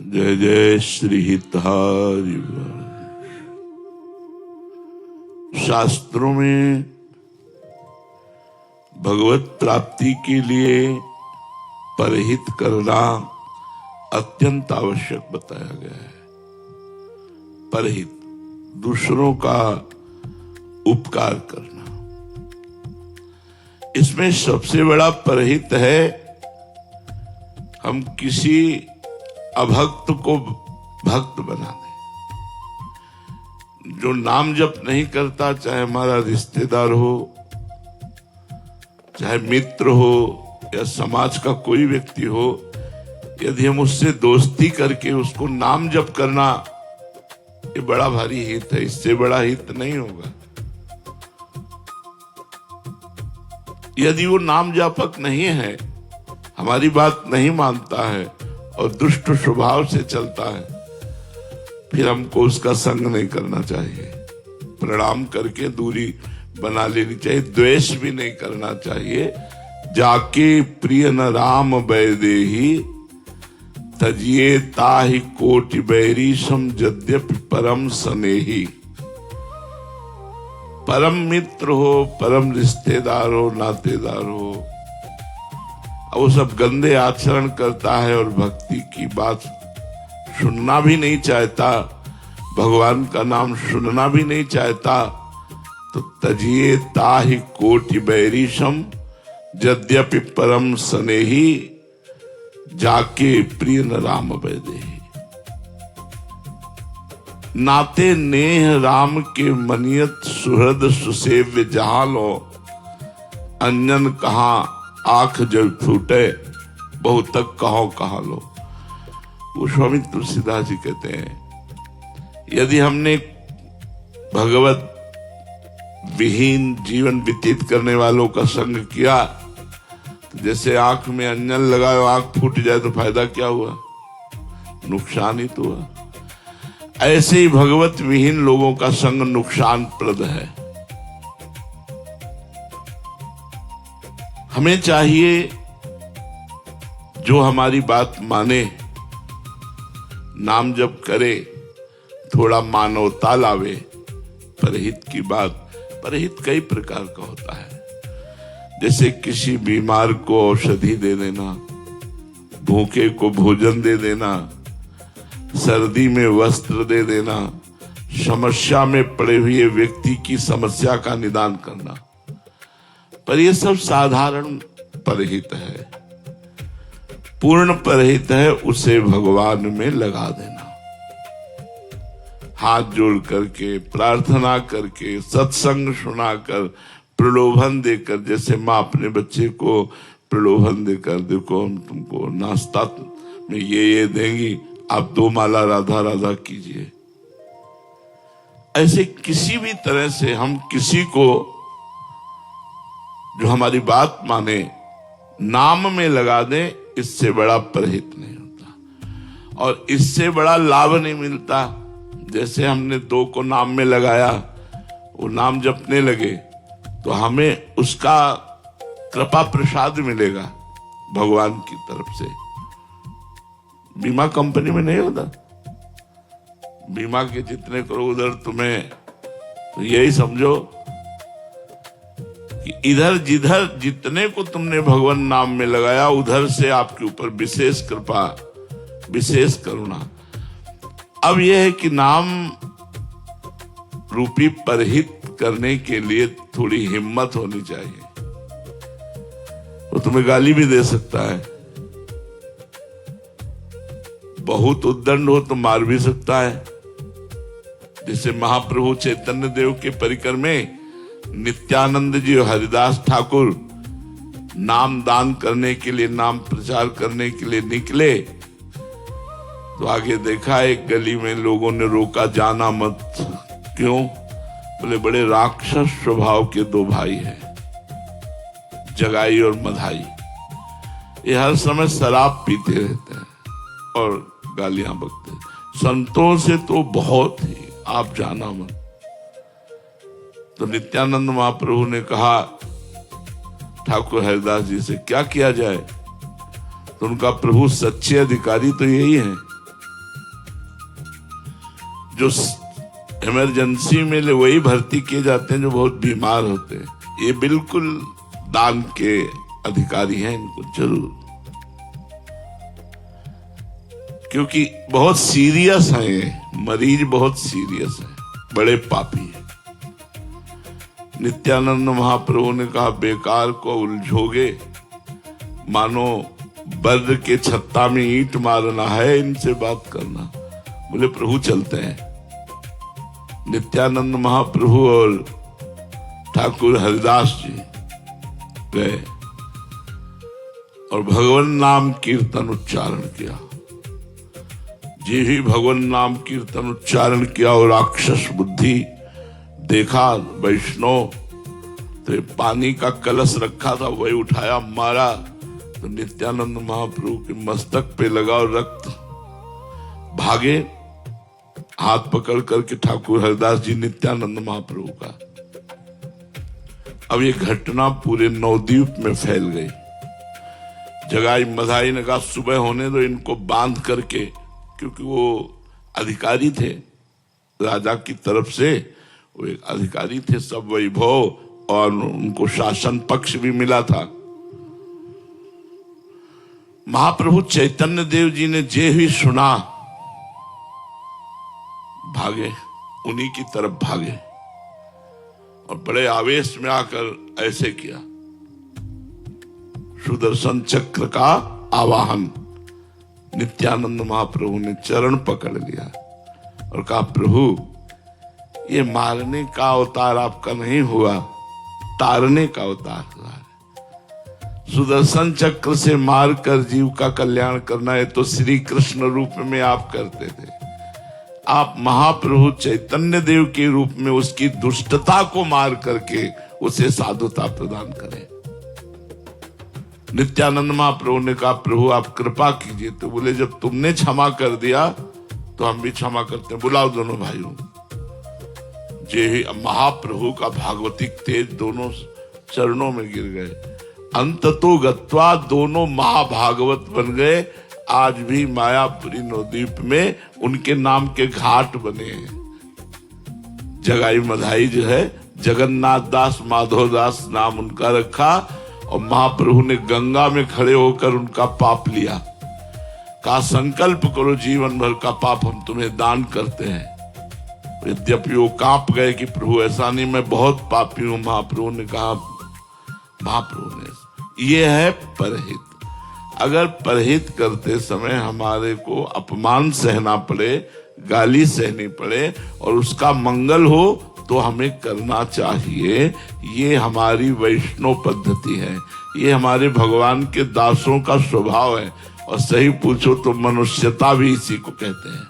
जय जय श्री हितहारी। शास्त्रों में भगवत प्राप्ति के लिए परहित करना अत्यंत आवश्यक बताया गया है। परहित, दूसरों का उपकार करना, इसमें सबसे बड़ा परहित है हम किसी अभक्त को भक्त बना दें। जो नाम जप नहीं करता, चाहे हमारा रिश्तेदार हो, चाहे मित्र हो या समाज का कोई व्यक्ति हो, यदि हम उससे दोस्ती करके उसको नाम जप करना, ये बड़ा भारी हित है। इससे बड़ा हित नहीं होगा। यदि वो नाम जापक नहीं है, हमारी बात नहीं मानता है और दुष्ट स्वभाव से चलता है, फिर हमको उसका संग नहीं करना चाहिए। प्रणाम करके दूरी बना लेनी चाहिए। द्वेष भी नहीं करना चाहिए। जाके प्रिय न राम बैदेही, तजिए ताहि कोटि बैरी सम यद्यपि परम स्नेही। परम मित्र हो, परम रिश्तेदार हो, नातेदार हो, वो सब गंदे आचरण करता है और भक्ति की बात सुनना भी नहीं चाहता, भगवान का नाम सुनना भी नहीं चाहता, तो तजिए ताहि कोटि बैरीशम यद्यपि परम स्नेही, जाके प्रिय न राम बैदेही। नाते नेह राम के मनियत सुहृद सुसेव्य जहां लो, अंजन कहाँ आंख जब फूटे, बहुत तक कहाँ लो। गोस्वामी तुलसीदास जी कहते हैं, यदि हमने भगवत विहीन जीवन व्यतीत करने वालों का संग किया, तो जैसे आंख में अंजन लगाओ, आंख फूट जाए तो फायदा क्या हुआ? नुकसान ही तो हुआ। ऐसे ही भगवत विहीन लोगों का संग नुकसानप्रद है। हमें चाहिए जो हमारी बात माने, नाम जप करे, थोड़ा मानवता लावे। परहित की बात, परहित कई प्रकार का होता है। जैसे किसी बीमार को औषधि दे देना, भूखे को भोजन दे देना, सर्दी में वस्त्र दे देना, समस्या में पड़े हुए व्यक्ति की समस्या का निदान करना, पर ये सब साधारण परहित है। पूर्ण परहित है उसे भगवान में लगा देना। हाथ जोड़ करके, प्रार्थना करके, सत्संग सुनाकर, प्रलोभन देकर, जैसे माँ अपने बच्चे को प्रलोभन देकर, देखो हम तुमको नाश्ता में ये देंगी, आप 2 माला राधा राधा कीजिए। ऐसे किसी भी तरह से हम किसी को जो हमारी बात माने नाम में लगा दें, इससे बड़ा परहित नहीं होता और इससे बड़ा लाभ नहीं मिलता। जैसे हमने 2 को नाम में लगाया, वो नाम जपने लगे, तो हमें उसका कृपा प्रसाद मिलेगा भगवान की तरफ से। बीमा कंपनी में नहीं होता, बीमा के जितने करो उधर तुम्हें, तो यही समझो कि इधर जिधर जितने को तुमने भगवान नाम में लगाया, उधर से आपके ऊपर विशेष कृपा, विशेष करुणा। अब यह है कि नाम रूपी परहित करने के लिए थोड़ी हिम्मत होनी चाहिए। वो तुम्हें गाली भी दे सकता है, बहुत उद्दंड हो तो मार भी सकता है। जैसे महाप्रभु चैतन्य देव के परिकर में नित्यानंद जी और हरिदास ठाकुर नाम दान करने के लिए, नाम प्रचार करने के लिए निकले, तो आगे देखा एक गली में लोगों ने रोका, जाना मत। क्यों? बोले बड़े राक्षस स्वभाव के 2 भाई हैं, जगाई और मधाई। ये हर समय शराब पीते रहते हैं और गालियां बकते हैं। संतों से तो बहुत ही, आप जाना मत। तो नित्यानंद महाप्रभु ने कहा ठाकुर हरिदास जी से, क्या किया जाए? तो उनका प्रभु सच्चे अधिकारी तो यही है, जो इमरजेंसी में वही भर्ती किए जाते हैं जो बहुत बीमार होते हैं। ये बिल्कुल दान के अधिकारी हैं, इनको जरूर, क्योंकि बहुत सीरियस है ये मरीज, बहुत सीरियस है, बड़े पापी है। नित्यानंद महाप्रभु ने कहा बेकार को उलझोगे, मानो बद्र के छत्ता में ईंट मारना है इनसे बात करना। बोले प्रभु चलते हैं। नित्यानंद महाप्रभु और ठाकुर हरिदास जी गए और भगवान नाम कीर्तन उच्चारण किया। जी ही भगवान नाम कीर्तन उच्चारण किया और राक्षस बुद्धि देखा वैष्णव, तो पानी का कलश रखा था वही उठाया मारा, तो नित्यानंद महाप्रभु के मस्तक पे लगा और रक्त भागे। हाथ पकड़ करके ठाकुर हरिदास जी नित्यानंद महाप्रभु का। अब ये घटना पूरे नवद्वीप में फैल गई। जगाई मधाई ने कहा सुबह होने दो इनको बांध करके, क्योंकि वो अधिकारी थे राजा की तरफ से, वो एक अधिकारी थे, सब वैभव और उनको शासन पक्ष भी मिला था। महाप्रभु चैतन्य देव जी ने जे ही सुना भागे, उन्हीं की तरफ भागे और बड़े आवेश में आकर ऐसे किया, सुदर्शन चक्र का आवाहन। नित्यानंद महाप्रभु ने चरण पकड़ लिया और कहा प्रभु ये मारने का अवतार आपका नहीं हुआ, तारने का अवतार हुआ है। सुदर्शन चक्र से मारकर जीव का कल्याण करना है तो श्री कृष्ण रूप में आप करते थे। आप महाप्रभु चैतन्य देव के रूप में उसकी दुष्टता को मार करके उसे साधुता प्रदान करें। नित्यानंद महाप्रभु ने कहा प्रभु आप कृपा कीजिए। तो बोले जब तुमने क्षमा कर दिया तो हम भी क्षमा करते हैं, बुलाओ दोनों भाइयों। जे महाप्रभु का भागवतिक तेज दोनों चरणों में गिर गए। अंततो गत्वा दोनों महाभागवत बन गए। आज भी मायापुरी नवद्वीप में उनके नाम के घाट बने हैं। जगाई मधाई जो है जगन्नाथ दास माधव दास नाम उनका रखा और महाप्रभु ने गंगा में खड़े होकर उनका पाप लिया। कहा संकल्प करो जीवन भर का पाप हम तुम्हें दान करते हैं। यद्यपि वो कांप गए कि प्रभु ऐसा नहीं, मैं बहुत पापी हूं। महाप्रभु ने कहा, महाप्रभु ने ये है परहित। अगर परहित करते समय हमारे को अपमान सहना पड़े, गाली सहनी पड़े और उसका मंगल हो तो हमें करना चाहिए। ये हमारी वैष्णव पद्धति है, ये हमारे भगवान के दासों का स्वभाव है। और सही पूछो तो मनुष्यता भी इसी को कहते हैं।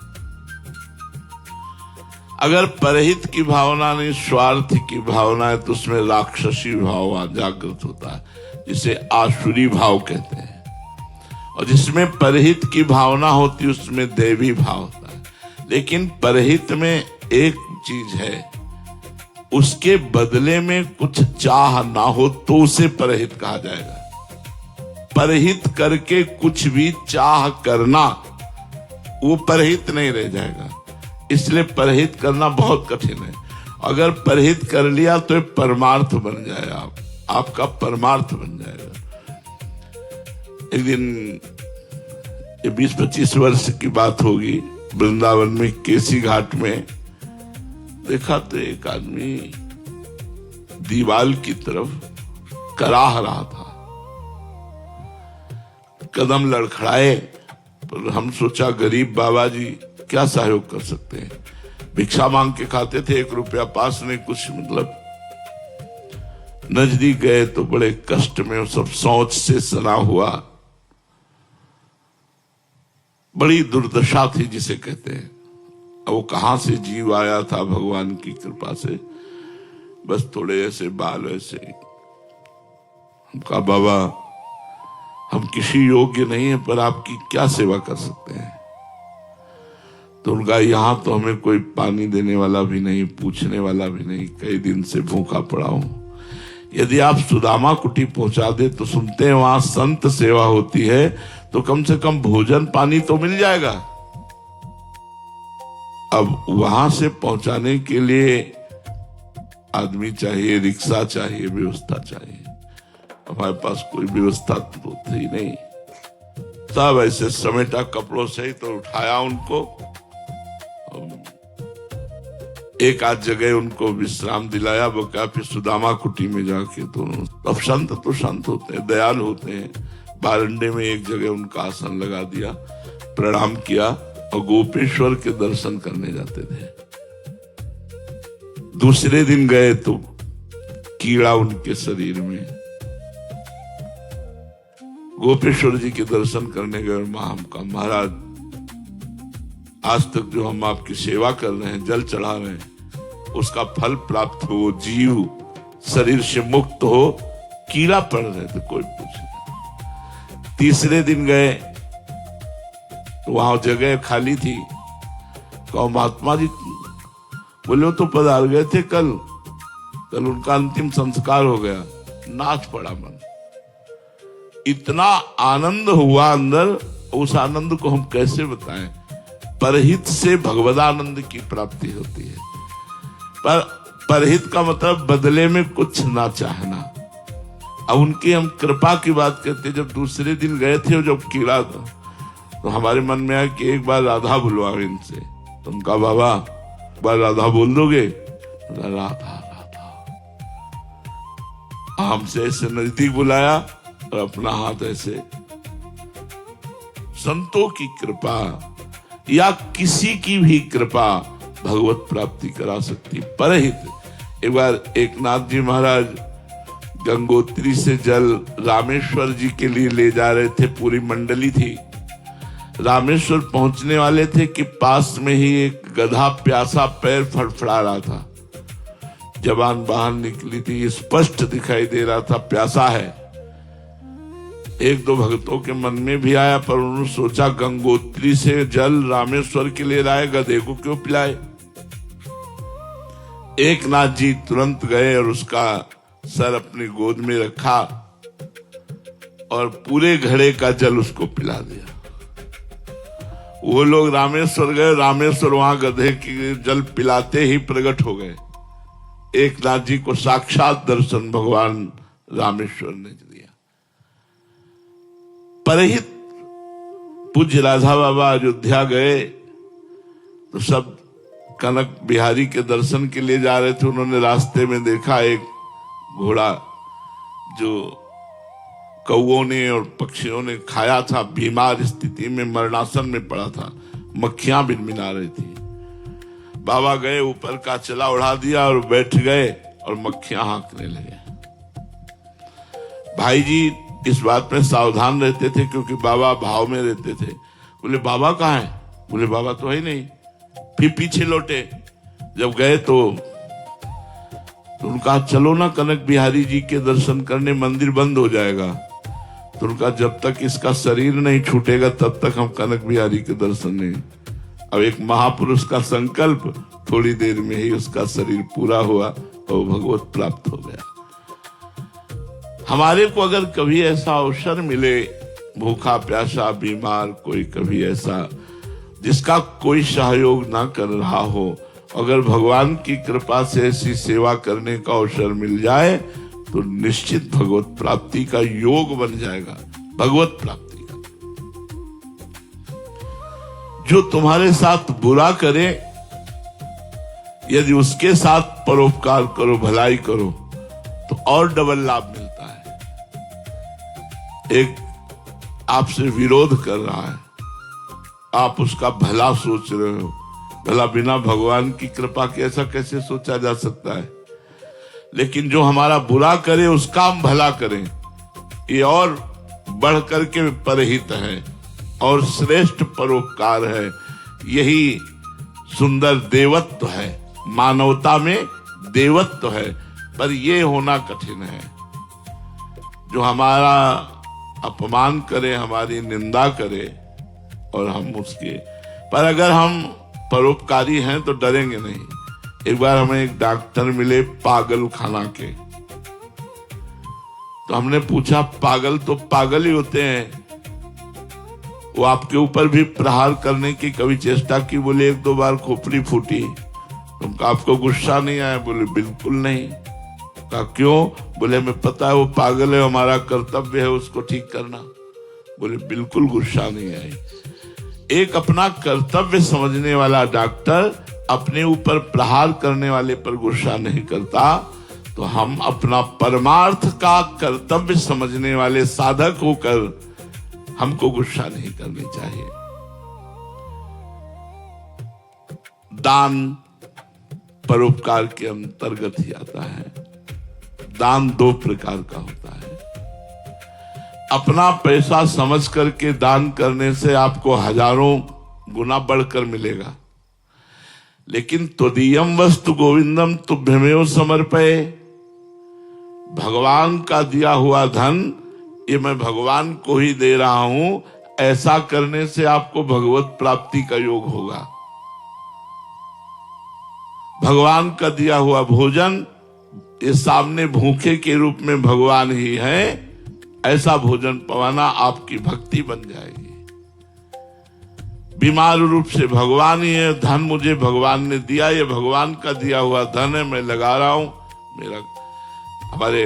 अगर परहित की भावना नहीं स्वार्थ की भावना है तो उसमें राक्षसी भाव जागृत होता है, जिसे आसुरी भाव कहते हैं। और जिसमें परहित की भावना होती है उसमें देवी भाव होता है। लेकिन परहित में एक चीज है, उसके बदले में कुछ चाह ना हो तो उसे परहित कहा जाएगा। परहित करके कुछ भी चाह करना वो परहित नहीं रह जाएगा। इसलिए परहित करना बहुत कठिन है। अगर परहित कर लिया तो परमार्थ बन जाएगा, आपका परमार्थ बन जाएगा। एक दिन 20-25 वर्ष की बात होगी, वृंदावन में केसी घाट में देखा तो एक आदमी दीवाल की तरफ कराह रहा था। कदम लड़खड़ाए, पर हम सोचा गरीब बाबा जी क्या सहयोग कर सकते हैं। भिक्षा मांग के खाते थे, 1 रुपया पास नहीं, कुछ मतलब। नजदीक गए तो बड़े कष्ट में सब सोच से सना हुआ, बड़ी दुर्दशा थी जिसे कहते हैं। वो कहां से जीव आया था भगवान की कृपा से, बस थोड़े ऐसे बाल ऐसे। हम कहा बाबा हम किसी योग्य नहीं है पर आपकी क्या सेवा कर सकते हैं। तो उनका यहां तो हमें कोई पानी देने वाला भी नहीं, पूछने वाला भी नहीं, कई दिन से भूखा पड़ा हूं। यदि आप सुदामा कुटी पहुंचा दे तो सुनते हैं वहां संत सेवा होती है, तो कम से कम भोजन पानी तो मिल जाएगा। अब वहां से पहुंचाने के लिए आदमी चाहिए, रिक्शा चाहिए, व्यवस्था चाहिए। हमारे पास कोई व्यवस्था तो थी नहीं। सब ऐसे समेटा कपड़ों से ही तो उठाया उनको। एक आध जगह उनको विश्राम दिलाया, वो क्या फिर सुदामा कुटी में जाके। तो अब संत तो संत होते हैं, दयाल होते हैं। बारंडे में एक जगह उनका आसन लगा दिया, प्रणाम किया और गोपेश्वर के दर्शन करने जाते थे। दूसरे दिन गए तो कीड़ा उनके शरीर में। गोपेश्वर जी के दर्शन करने गए। हमका महाराज, आज तक जो हम आपकी सेवा कर रहे हैं, जल चढ़ा रहे हैं, उसका फल प्राप्त हो, जीव शरीर से मुक्त हो, कीड़ा पड़ रहे थे, कोई पूछे। तीसरे दिन गए तो वहां जगह खाली थी। कहो महात्मा जी, बोले वो तो पधार गए थे कल उनका अंतिम संस्कार हो गया। नाच पड़ा मन, इतना आनंद हुआ अंदर, उस आनंद को हम कैसे बताएं। परहित से भगवदानंद की प्राप्ति होती है। पर परहित का मतलब बदले में कुछ ना चाहना। अब उनकी हम कृपा की बात करते। जब दूसरे दिन गए थे, जब कीड़ा था, तो हमारे मन में आया कि एक बार राधा बुलवाओ इनसे। तो उनका बाबा, एक बार राधा बोल दोगे? राधा राधा। हमसे ऐसे नजदीक बुलाया और अपना हाथ ऐसे। संतों की कृपा या किसी की भी कृपा भगवत प्राप्ति करा सकती। परहित। एक बार एकनाथ जी महाराज गंगोत्री से जल रामेश्वर जी के लिए ले जा रहे थे, पूरी मंडली थी। रामेश्वर पहुंचने वाले थे कि पास में ही एक गधा प्यासा पैर फड़फड़ा रहा था। जबान बाहर निकली थी, स्पष्ट दिखाई दे रहा था प्यासा है। एक दो भक्तों के मन में भी आया, पर उन्होंने सोचा गंगोत्री से जल रामेश्वर के लिए लाए, गधे को क्यों पिलाए। एकनाथ जी तुरंत गए और उसका सर अपनी गोद में रखा और पूरे घड़े का जल उसको पिला दिया। वो लोग रामेश्वर गए, रामेश्वर वहां गधे की जल पिलाते ही प्रकट हो गए। एकनाथ जी को साक्षात दर्शन भगवान रामेश्वर ने दिया। परहित। पूज्य राधा बाबा अयोध्या गए तो सब कनक बिहारी के दर्शन के लिए जा रहे थे। उन्होंने रास्ते में देखा एक घोड़ा जो कौओं ने और पक्षियों ने खाया था, बीमार स्थिति में मरणासन में पड़ा था, मक्खियां भिनभिना रही थी। बाबा गए, ऊपर का चला उड़ा दिया और बैठ गए और मक्खियां हाँकने लगे। भाई जी इस बात में सावधान रहते थे क्योंकि बाबा भाव में रहते थे। बोले बाबा कहाँ है? बोले बाबा तो है नहीं। फिर पीछे लौटे। जब गए तो उनका चलो ना कनक बिहारी जी के दर्शन करने, मंदिर बंद हो जाएगा। तो उनका जब तक इसका शरीर नहीं छूटेगा तब तक हम कनक बिहारी के दर्शन नहीं। अब एक महापुरुष का संकल्प, थोड़ी देर में ही उसका शरीर पूरा हुआ और भगवत प्राप्त हो गया। हमारे को अगर कभी ऐसा अवसर मिले, भूखा प्यासा बीमार कोई कभी ऐसा जिसका कोई सहयोग ना कर रहा हो, अगर भगवान की कृपा से ऐसी सेवा करने का अवसर मिल जाए तो निश्चित भगवत प्राप्ति का योग बन जाएगा। भगवत प्राप्ति का। जो तुम्हारे साथ बुरा करे, यदि उसके साथ परोपकार करो, भलाई करो, तो और डबल लाभ मिलता है। एक आपसे विरोध कर रहा है, आप उसका भला सोच रहे हो, भला बिना भगवान की कृपा के ऐसा कैसे सोचा जा सकता है। लेकिन जो हमारा बुरा करे उसका हम भला करें, ये और बढ़ करके परहित है और श्रेष्ठ परोपकार है। यही सुंदर देवत्व है, मानवता में देवत्व है। पर ये होना कठिन है। जो हमारा अपमान करे, हमारी निंदा करे और हम उसके, पर अगर हम परोपकारी हैं तो डरेंगे नहीं। एक बार हमें एक डॉक्टर मिले पागल खाना के, तो हमने पूछा पागल तो पागल ही होते हैं, वो आपके ऊपर भी प्रहार करने की कभी चेष्टा की? बोले 1-2 बार खोपड़ी फूटी। तुमको आपको गुस्सा नहीं आया? बोले बिल्कुल नहीं। कहा क्यों? बोले हमें पता है वो पागल है, हमारा कर्तव्य है उसको ठीक करना। बोले बिल्कुल गुस्सा नहीं आई। एक अपना कर्तव्य समझने वाला डॉक्टर अपने ऊपर प्रहार करने वाले पर गुस्सा नहीं करता, तो हम अपना परमार्थ का कर्तव्य समझने वाले साधक होकर हमको गुस्सा नहीं करनी चाहिए। दान परोपकार के अंतर्गत ही आता है। दान 2 प्रकार का होता है। अपना पैसा समझ करके दान करने से आपको हजारों गुना बढ़कर मिलेगा, लेकिन त्वदीयम वस्तु गोविंदम तुभ्यमेव समर्पये, भगवान का दिया हुआ धन ये मैं भगवान को ही दे रहा हूं, ऐसा करने से आपको भगवत प्राप्ति का योग होगा। भगवान का दिया हुआ भोजन ये सामने भूखे के रूप में भगवान ही है, ऐसा भोजन पवाना आपकी भक्ति बन जाएगी। बीमार रूप से भगवान ही है, धन मुझे भगवान ने दिया, ये भगवान का दिया हुआ धन है, मैं लगा रहा हूं। मेरा हमारे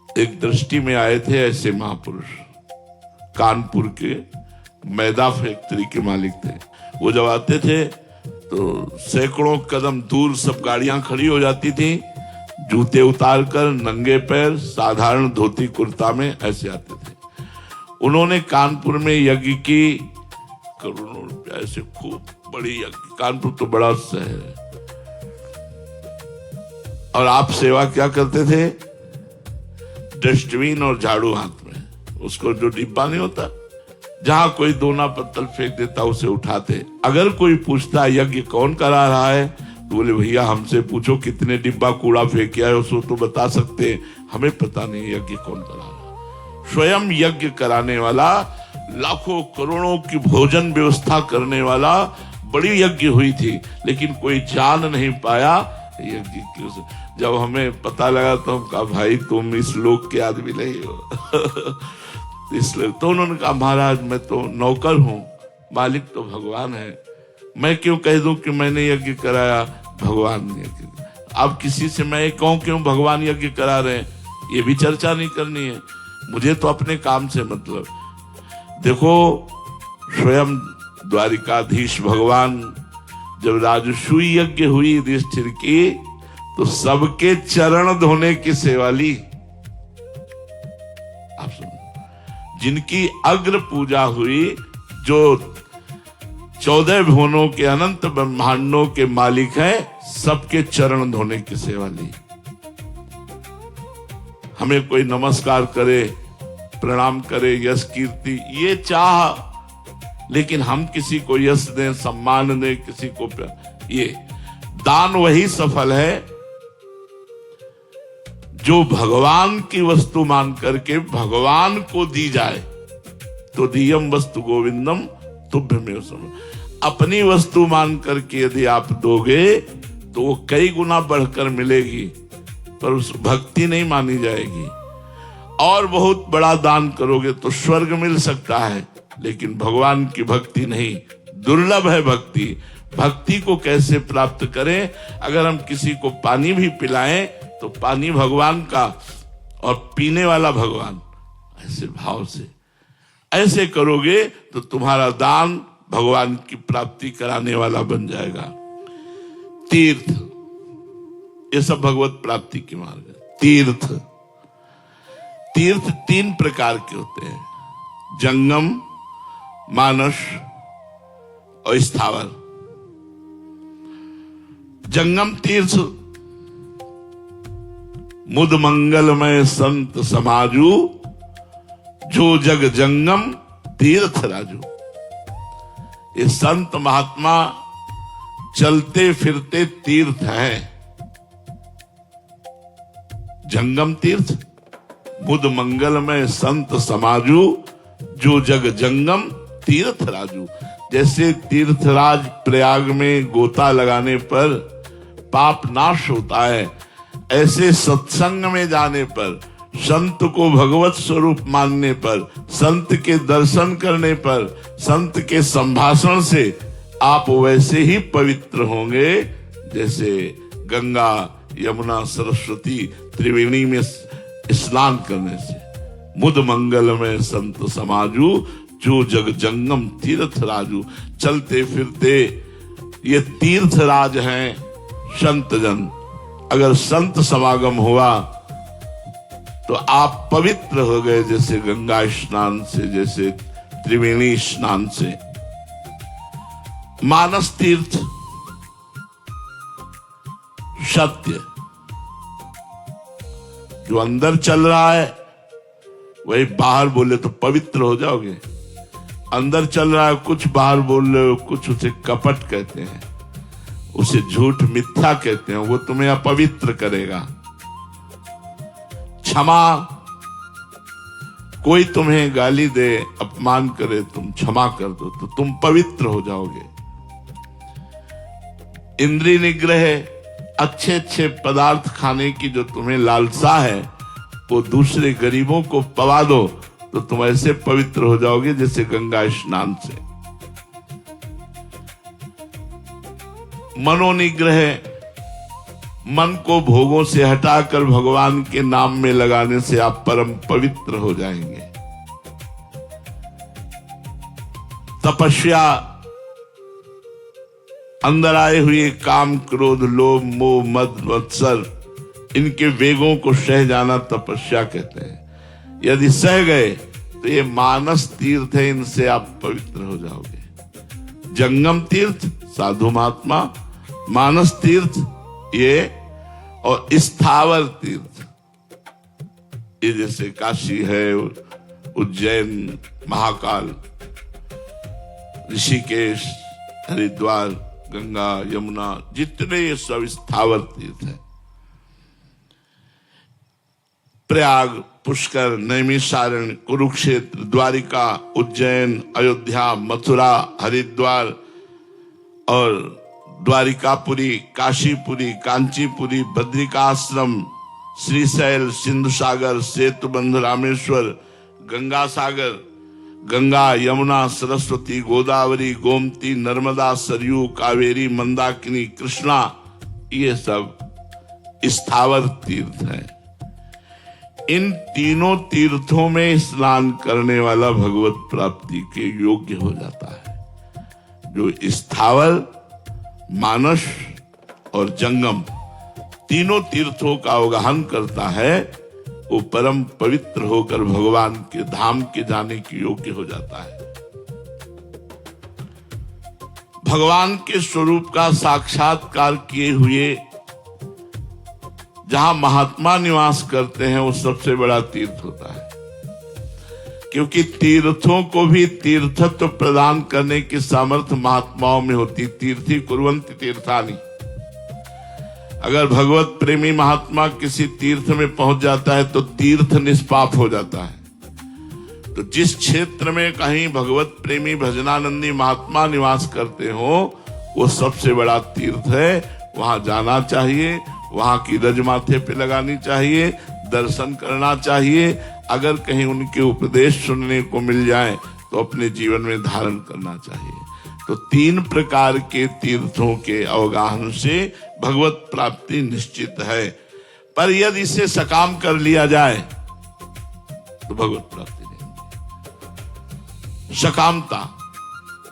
एक दृष्टि में आए थे ऐसे महापुरुष, कानपुर के मैदा फैक्ट्री के मालिक थे। वो जब आते थे तो सैकड़ों कदम दूर सब गाड़ियां खड़ी हो जाती थी, जूते उतार कर नंगे पैर साधारण धोती कुर्ता में ऐसे आते थे। उन्होंने कानपुर में यज्ञ की, करोड़ों रुपया ऐसे खूब बड़ी यज्ञ, कानपुर तो बड़ा शहर है। और आप सेवा क्या करते थे? डस्टबिन और झाड़ू हाथ में, उसको जो डिब्बा नहीं होता, जहां कोई दोना पत्तल फेंक देता उसे उठाते। अगर कोई पूछता यज्ञ कौन करा रहा है, तो बोले भैया हमसे पूछो कितने डिब्बा कूड़ा फेंक है, उसको तो बता सकते, हमें पता नहीं यज्ञ कौन करा रहा। स्वयं यज्ञ कराने वाला, लाखों करोड़ों की भोजन व्यवस्था करने वाला, बड़ी यज्ञ हुई थी, लेकिन कोई जान नहीं पाया यज्ञ क्यों। जब हमें पता लगा तो हम कहा भाई तुम इस लोक के आदमी नहीं हो। इसलिए तो उन्होंने कहा महाराज मैं तो नौकर हूं, मालिक तो भगवान है, मैं क्यों कह दूं कि मैंने यज्ञ कराया, भगवान ने यज्ञ। अब किसी से मैं कहूं क्यों भगवान यज्ञ करा रहे हैं, ये भी चर्चा नहीं करनी है, मुझे तो अपने काम से मतलब। देखो स्वयं द्वारिकाधीश भगवान जब राजसूय यज्ञ हुई युधिष्ठिर की, तो सबके चरण धोने की सेवा ली। आप सुनो, जिनकी अग्र पूजा हुई, जो 14 भुवनों के अनंत ब्रह्मांडों के मालिक हैं, सबके चरण धोने की सेवा ली। हमें कोई नमस्कार करे, प्रणाम करे, यश कीर्ति ये चाह, लेकिन हम किसी को यश दें, सम्मान दें, किसी को ये दान वही सफल है जो भगवान की वस्तु मान करके भगवान को दी जाए। तो दियम वस्तु गोविंदम तुभ्यमेव समर्पये। अपनी वस्तु मान करके यदि आप दोगे तो वो कई गुना बढ़कर मिलेगी, पर उस भक्ति नहीं मानी जाएगी। और बहुत बड़ा दान करोगे तो स्वर्ग मिल सकता है, लेकिन भगवान की भक्ति नहीं, दुर्लभ है भक्ति। भक्ति को कैसे प्राप्त करें? अगर हम किसी को पानी भी पिलाएं तो पानी भगवान का और पीने वाला भगवान, ऐसे भाव से ऐसे करोगे तो तुम्हारा दान भगवान की प्राप्ति कराने वाला बन जाएगा। तीर्थ, ये सब भगवत प्राप्ति के मार्ग है। तीर्थ, तीर्थ 3 प्रकार के होते हैं, जंगम, मानस और स्थावर। जंगम तीर्थ मुद मंगलमय संत समाजू, जो जग जंगम तीर्थ राजू। ये संत महात्मा चलते फिरते तीर्थ हैं। जंगम तीर्थ मुद मंगलमय संत समाजू, जो जग जंगम तीर्थ राजू। जैसे तीर्थराज प्रयाग में गोता लगाने पर पाप नाश होता है, ऐसे सत्संग में जाने पर संत को भगवत स्वरूप मानने पर, संत के दर्शन करने पर, संत के संभाषण से आप वैसे ही पवित्र होंगे जैसे गंगा, यमुना, सरस्वती त्रिवेणी में स्नान करने से। मुद मंगल में संत समाजू, जो जग जंगम तीर्थ राजू। चलते फिरते ये तीर्थ राज हैं संत जन। अगर संत समागम हुआ तो आप पवित्र हो गए, जैसे गंगा स्नान से, जैसे त्रिवेणी स्नान से। मानस तीर्थ सत्य, जो अंदर चल रहा है वही बाहर बोले तो पवित्र हो जाओगे। अंदर चल रहा है कुछ, बाहर बोल रहे हो कुछ, उसे कपट कहते हैं, उसे झूठ मिथ्या कहते हैं, वो तुम्हें अपवित्र करेगा। क्षमा, कोई तुम्हें गाली दे, अपमान करे, तुम क्षमा कर दो तो तुम पवित्र हो जाओगे। इंद्रिय निग्रह, अच्छे अच्छे पदार्थ खाने की जो तुम्हें लालसा है वो दूसरे गरीबों को पवा दो तो तुम ऐसे पवित्र हो जाओगे जैसे गंगा स्नान से। मनोनिग्रह, मन को भोगों से हटाकर भगवान के नाम में लगाने से आप परम पवित्र हो जाएंगे। तपस्या, अंदर आए हुए काम, क्रोध, लोभ, मोह, मद, मत्सर, इनके वेगों को सह जाना तपस्या कहते हैं। यदि सह गए तो ये मानस तीर्थ है, इनसे आप पवित्र हो जाओगे। जंगम तीर्थ साधु महात्मा, मानस तीर्थ ये, और स्थावर तीर्थ ये जैसे काशी है, उज्जैन, महाकाल, ऋषिकेश, हरिद्वार, गंगा, यमुना, जितने ये सब स्थावर तीर्थ है। प्रयाग, पुष्कर, नैमिषारण्य, कुरुक्षेत्र, द्वारिका, उज्जैन, अयोध्या, मथुरा, हरिद्वार और द्वारिकापुरी, काशीपुरी, कांचीपुरी, बद्रिकाश्रम, श्रीशैल, सिंधु सागर, सेतुबंध, रामेश्वर, गंगा सागर, गंगा, यमुना, सरस्वती, गोदावरी, गोमती, नर्मदा, सरयू, कावेरी, मंदाकिनी, कृष्णा, ये सब स्थावर तीर्थ हैं। इन तीनों तीर्थों में स्नान करने वाला भगवत प्राप्ति के योग्य हो जाता है। जो स्थावर, मानस और जंगम तीनों तीर्थों का अवगाहन करता है वो परम पवित्र होकर भगवान के धाम के जाने के योग्य हो जाता है। भगवान के स्वरूप का साक्षात्कार किए हुए जहां महात्मा निवास करते हैं वो सबसे बड़ा तीर्थ होता है, क्योंकि तीर्थों को भी तीर्थत्व प्रदान करने की सामर्थ्य महात्माओं में होती। तीर्थी कुर्वन्ति तीर्थानि। अगर भगवत प्रेमी महात्मा किसी तीर्थ में पहुंच जाता है तो तीर्थ निष्पाप हो जाता है। तो जिस क्षेत्र में कहीं भगवत प्रेमी भजनानंदी महात्मा निवास करते हो वो सबसे बड़ा तीर्थ है, वहां जाना चाहिए, वहां की रज माथे पे लगानी चाहिए, दर्शन करना चाहिए। अगर कहीं उनके उपदेश सुनने को मिल जाए तो अपने जीवन में धारण करना चाहिए। तो 3 प्रकार के तीर्थों के अवगाहन से भगवत प्राप्ति निश्चित है। पर यदि इसे सकाम कर लिया जाए तो भगवत प्राप्ति नहीं। सकामता,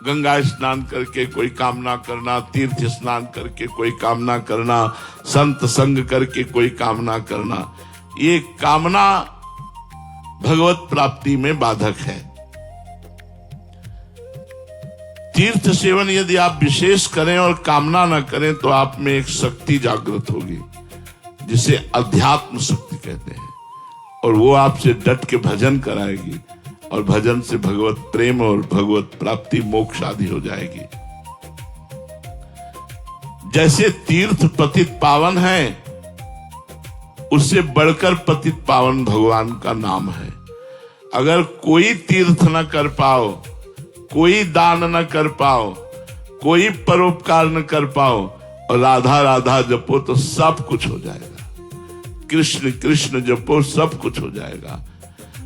गंगा स्नान करके कोई कामना करना, तीर्थ स्नान करके कोई कामना करना, संत संग करके कोई कामना करना, ये कामना भगवत प्राप्ति में बाधक है। तीर्थ सेवन यदि आप विशेष करें और कामना न करें तो आप में एक शक्ति जागृत होगी जिसे अध्यात्म शक्ति कहते हैं, और वो आपसे डट के भजन कराएगी और भजन से भगवत प्रेम और भगवत प्राप्ति मोक्ष आदि हो जाएगी। जैसे तीर्थ पतित पावन है, उससे बढ़कर पतित पावन भगवान का नाम है। अगर कोई तीर्थ न कर पाओ, कोई दान न कर पाओ, कोई परोपकार न कर पाओ और राधा राधा जपो तो सब कुछ हो जाएगा। कृष्ण कृष्ण जपो सब कुछ हो जाएगा।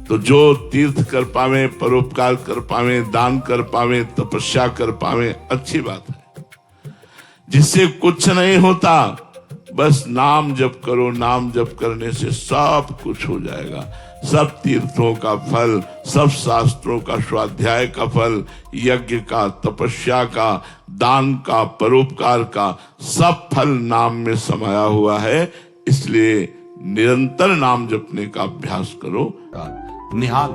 तो जो तीर्थ कर पावे, परोपकार कर पावे, दान कर पावे, तपस्या कर पावे, अच्छी बात है। जिससे कुछ नहीं होता, बस नाम जप करो, नाम जप करने से सब कुछ हो जाएगा। सब तीर्थों का फल, सब शास्त्रों का स्वाध्याय का फल, यज्ञ का, तपस्या का, दान का, परोपकार का, सब फल नाम में समाया हुआ है। इसलिए निरंतर नाम जपने का अभ्यास करो। निहाल